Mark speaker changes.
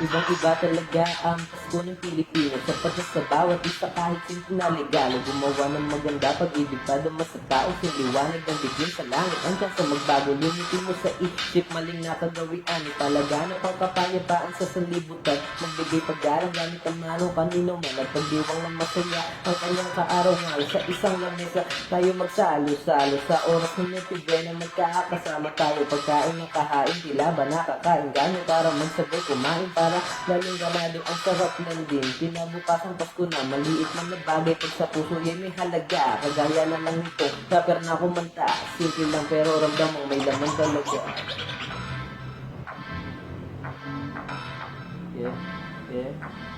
Speaker 1: Ibang iba talaga ang Pasko ng Pilipino, sapat na sa bawat isa kahit simple na regalo. Gumawa ng maganda pag-ibig pa dumas sa tao, siliwanag ng bigyan sa langit. Hanggang sa magbago, limitin mo sa isip, maling nakagawian. Ipalaganap ang kapayapaan sa sanlibutan, magbigay pag-arang gamit ang mano kanino man, at pagdiwang ng masaya ang kanyang kaaraw-araw. Sa isang lamesa tayo magsalo-salo, sa oras ng nitibena magkakasama tayo. Pagkain ng kahain, tila ba nakakain ganyan para magsabay kumain, para lalong ganado ang sarap ng din. Pinabukasang Pasko na maliit man na bagay, pag sa puso yan may halaga. Kagaya na lang ito, rapper na kumanta, simple lang pero ramdam mong may laman talaga. Yeah, yeah.